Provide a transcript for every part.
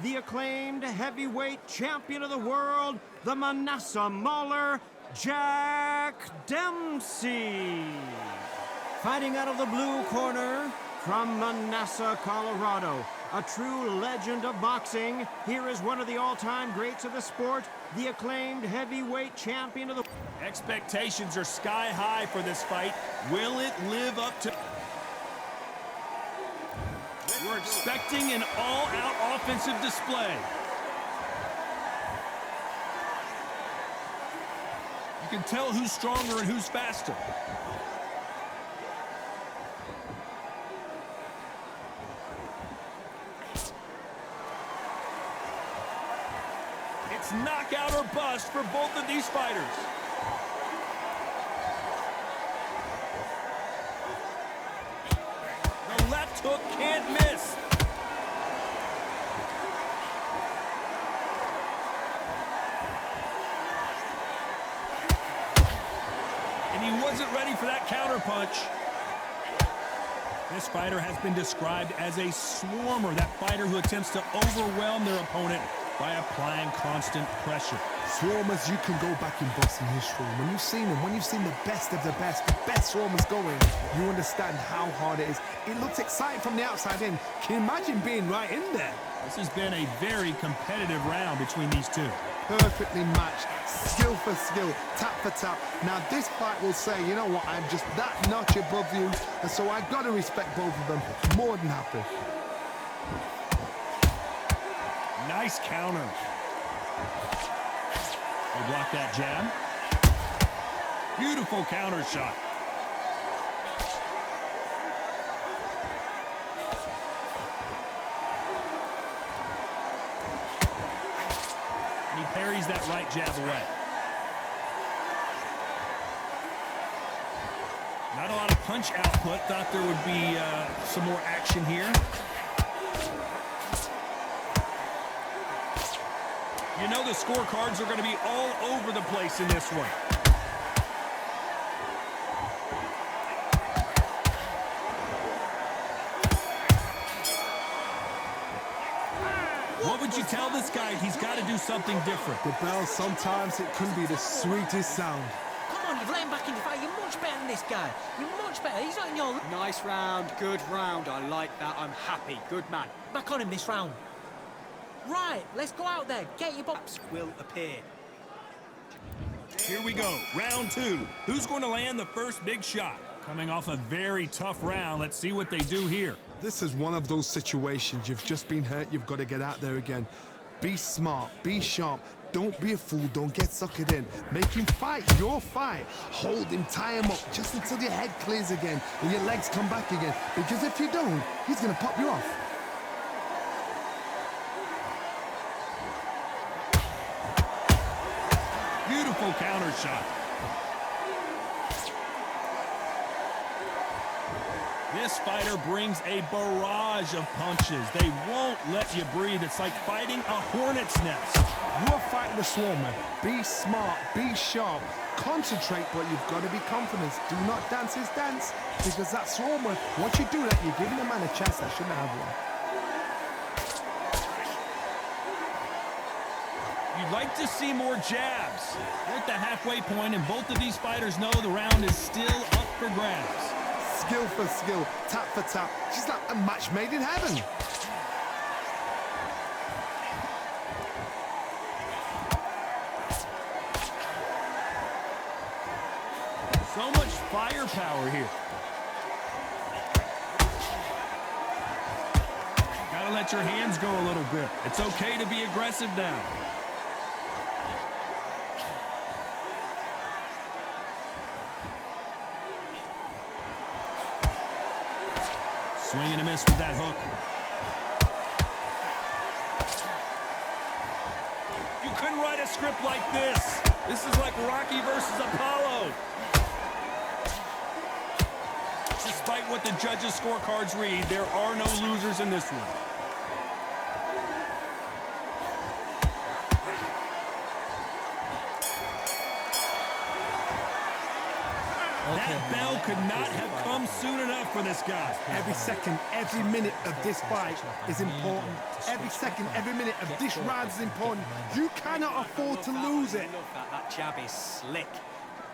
the acclaimed heavyweight champion of the world, the Manasseh Mauler, Jack Dempsey. Fighting out of the blue corner, from Manasseh, Colorado, a true legend of boxing, here is one of the all-time greats of the sport, the acclaimed heavyweight champion of the... Expectations are sky high for this fight. Will it live up to... We're expecting an all-out offensive display. You can tell who's stronger and who's faster. It's knockout or bust for both of these fighters. The left hook can't miss. And he wasn't ready for that counter punch. This fighter has been described as a swarmer, that fighter who attempts to overwhelm their opponent by applying constant pressure. Swarmers, you can go back in boxing history. When you've seen them, when you've seen the best of the best swarmers going, you understand how hard it is. It looks exciting from the outside in. Can you imagine being right in there? This has been a very competitive round between these two. Perfectly matched, skill for skill, tap for tap. Now this fight will say, you know what, I'm just that notch above you, and so I've got to respect both of them. More than happy. Nice counter. They block that jab. Beautiful counter shot. And he parries that right jab away. Not a lot of punch output. Thought there would be some more action here. You know the scorecards are going to be all over the place in this one. What would you tell this guy? He's got to do something different. The bell, sometimes it can be the sweetest sound. Come on, you've let him back in the fight. You're much better than this guy. You're much better. He's not in your... Nice round, good round. I like that. I'm happy. Good man. Back on him this round. Right, let's go out there. Get your box. Will appear. Here we go, round two. Who's going to land the first big shot? Coming off a very tough round. Let's see what they do here. This is one of those situations. You've just been hurt. You've got to get out there again. Be smart. Be sharp. Don't be a fool. Don't get suckered in. Make him fight your fight. Hold him, tie him up just until your head clears again and your legs come back again. Because if you don't, he's going to pop you off. Beautiful counter shot. This fighter brings a barrage of punches. They won't let you breathe. It's like fighting a hornet's nest. You're fighting the swarmer. Be smart, be sharp, concentrate, but you've got to be confident. Do not dance his dance, because that swarmer, once you do that, you're giving a man a chance that shouldn't have one. You'd like to see more jabs. We're at the halfway point, and both of these fighters know the round is still up for grabs. Skill for skill, tap for tap. She's like a match made in heaven. So much firepower here. Gotta let your hands go a little bit. It's okay to be aggressive now. Swing and a miss with that hook. You couldn't write a script like this. This is like Rocky versus Apollo. Despite what the judges' scorecards read, there are no losers in this one. Okay, That bell could not have come soon enough for this guy. Every second, every minute of this fight is important. Every second, every minute of this round is important. You cannot afford to lose it. Love that. That jab is slick.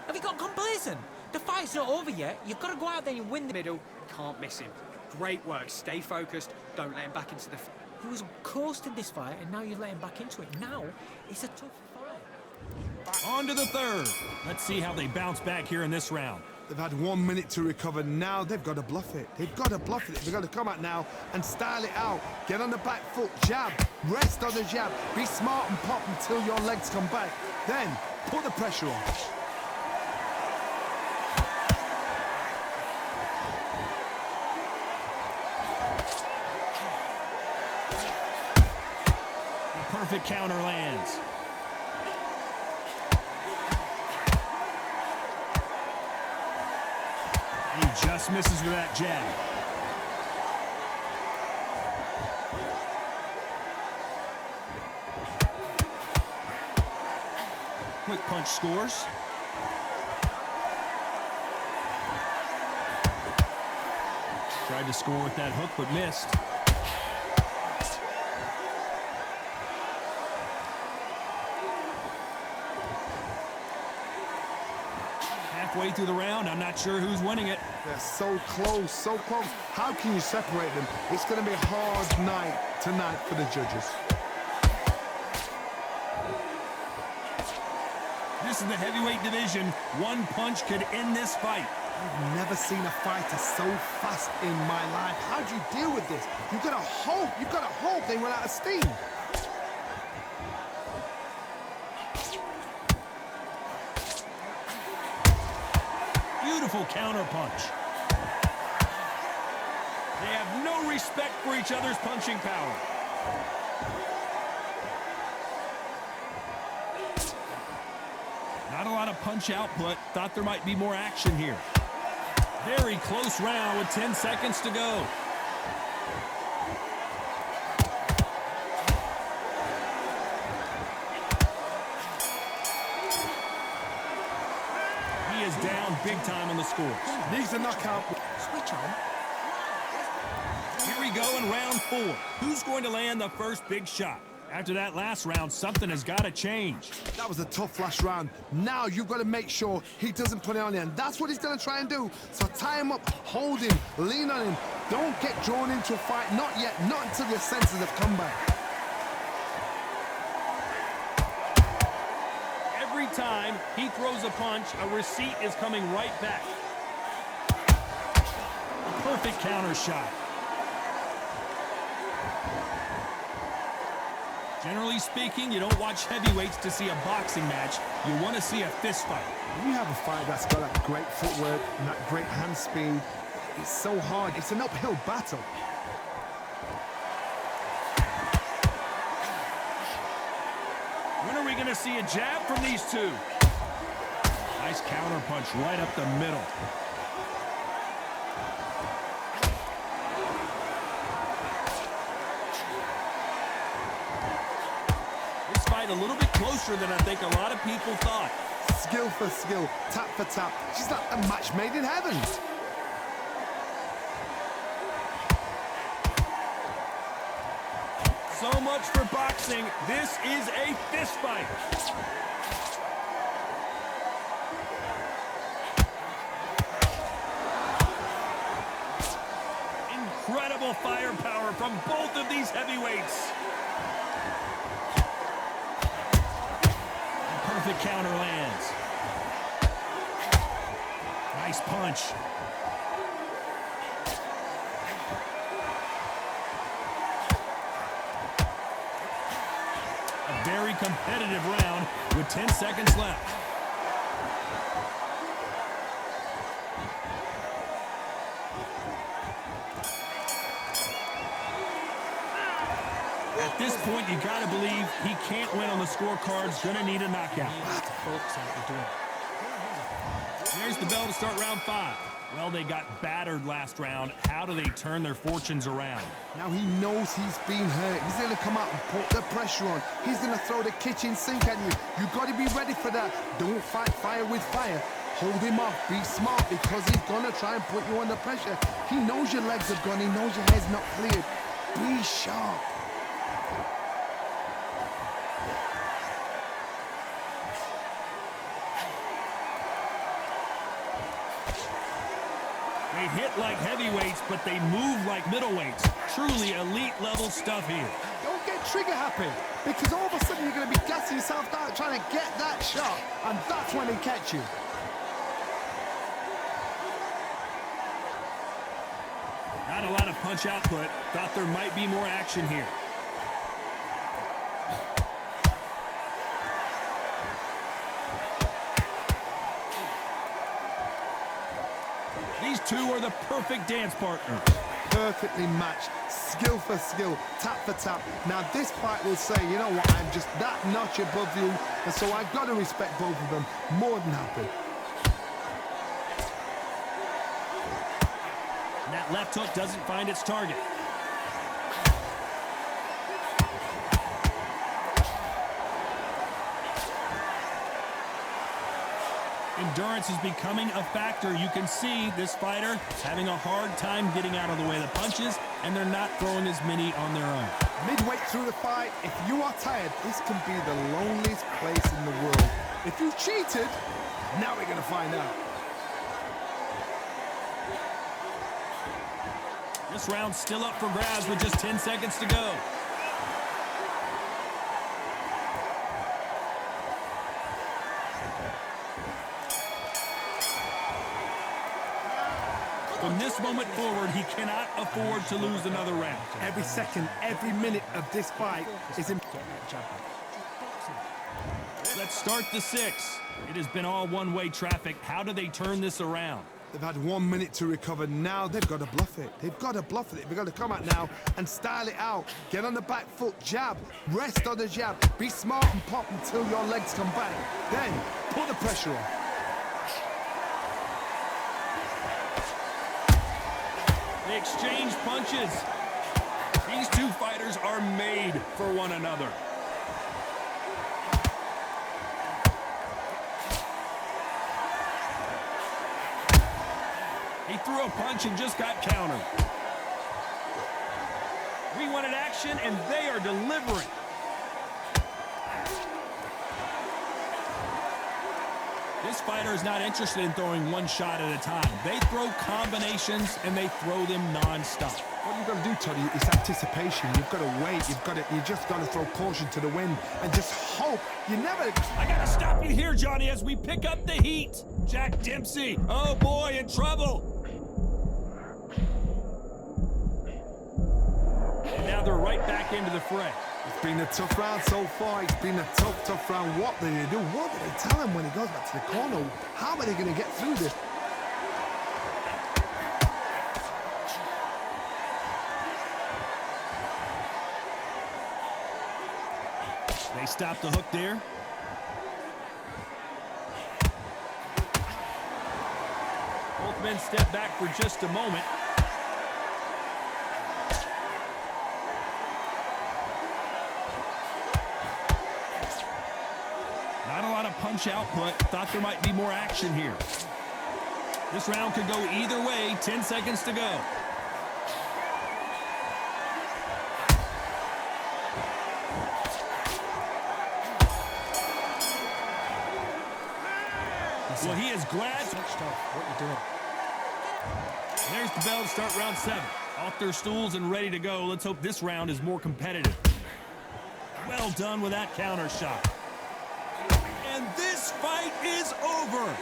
Have you got complacent? The fight's not over yet. You've got to go out there and win the Middle, can't miss him. Great work. Stay focused. Don't let him back into the... He was coasting this fight, and now you're letting him back into it. Now, it's a tough fight. On to the third. Let's see how they bounce back here in this round. They've had 1 minute to recover. Now they've got to bluff it. They've got to bluff it. They've got to come out now and style it out. Get on the back foot, jab, rest on the jab. Be smart and pop until your legs come back. Then put the pressure on. Perfect counter lands. And he just misses with that jab. Quick punch scores. Tried to score with that hook, but missed. Halfway through the round, I'm not sure who's winning it. They're so close, so close. How can you separate them? It's going to be a hard night tonight for the judges. This is the heavyweight division. One punch could end this fight. I've never seen a fighter so fast in my life. How do you deal with this? You've got to hope they run out of steam. Beautiful counter punch. They have no respect for each other's punching power. Not a lot of punch output. Thought there might be more action here. Very close round with 10 seconds to go. He is down big time on the scores. Needs a knockout. Switch on. Here we go in round 4. Who's going to land the first big shot? After that last round, something has got to change. That was a tough last round. Now you've got to make sure he doesn't put it on you, and that's what he's going to try and do. So tie him up, hold him, lean on him. Don't get drawn into a fight. Not yet. Not until your senses have come back. Every time he throws a punch, a receipt is coming right back. A perfect counter shot. Generally speaking, you don't watch heavyweights to see a boxing match. You want to see a fist fight. When you have a fight that's got that great footwork and that great hand speed, it's so hard. It's an uphill battle. When are we going to see a jab from these two? Nice counter punch right up the middle. This fight a little bit closer than I think a lot of people thought. Skill for skill, tap for tap. She's like a match made in heaven. So much for boxing. This is a fist fight. Incredible firepower from both of these heavyweights. Perfect counter lands. Nice punch. A very competitive round with 10 seconds left. At this point, you gotta believe he can't win on the scorecards. Gonna need a knockout. You have to focus on what you're doing. There's the bell to start round 5. Well, they got battered last round. How do they turn their fortunes around? Now he knows he's been hurt. He's going to come out and put the pressure on. He's going to throw the kitchen sink at you. You've got to be ready for that. Don't fight fire with fire. Hold him off. Be smart because he's gonna try and put you under pressure. He knows your legs are gone. He knows your head's not cleared. Be sharp. They hit like heavyweights, but they move like middleweights. Truly elite level stuff here. Don't get trigger happy because all of a sudden you're going to be gassing yourself out trying to get that shot, and that's when they catch you. Not a lot of punch output. Thought there might be more action here. These two are the perfect dance partners. Perfectly matched, skill for skill, tap for tap. Now this fight will say, you know what, I'm just that notch above you, and so I've got to respect both of them more than happy. And that left hook doesn't find its target. Endurance is becoming a factor. You can see this fighter is having a hard time getting out of the way of the punches, and they're not throwing as many on their own. Midway through the fight, if you are tired, this can be the loneliest place in the world. If you cheated, now we're going to find out. This round's still up for grabs with just 10 seconds to go. From this moment forward, he cannot afford to lose another round. Every second, every minute of this fight is important. Let's start the 6. It has been all one-way traffic. How do they turn this around? They've had 1 minute to recover. Now they've got to bluff it. They've got to bluff it. They've got to come out now and style it out. Get on the back foot, jab, rest on the jab. Be smart and pop until your legs come back. Then put the pressure on. They exchange punches. These two fighters are made for one another. He threw a punch and just got countered. We wanted action, and they are delivering. This fighter is not interested in throwing one shot at a time. They throw combinations, and they throw them non-stop. What you've got to do, Toddy, is anticipation. You've got to wait. You just got to throw caution to the wind and just hope. You never... I got to stop you here, Johnny, as we pick up the heat. Jack Dempsey, oh boy, in trouble. And now they're right back into the fray. It's been a tough round so far. It's been a tough round. What do they do? What do they tell him when he goes back to the corner? How are they going to get through this? They stop the hook there. Both men step back for just a moment. Not a lot of punch output. Thought there might be more action here. This round could go either way. 10 seconds to go. Well, he is glad. Switched off. What are you doing? There's the bell to start round 7. Off their stools and ready to go. Let's hope this round is more competitive. Well done with that counter shot. And this fight is over.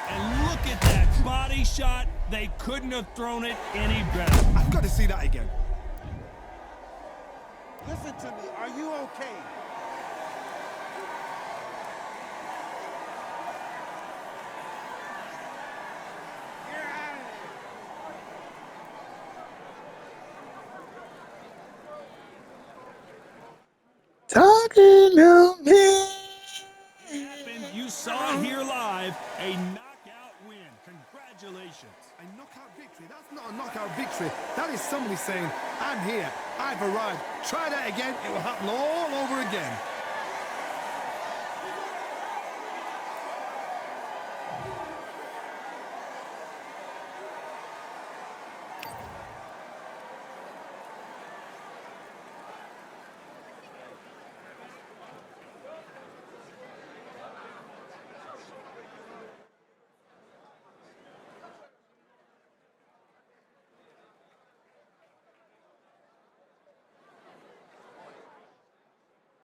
And look at that body shot. They couldn't have thrown it any better. I've got to see that again. Listen to me. Are you okay? Talking to me. You saw it here live. A knockout win. Congratulations. A knockout victory? That's not a knockout victory. That is somebody saying, I'm here, I've arrived. Try that again, it will happen all over again.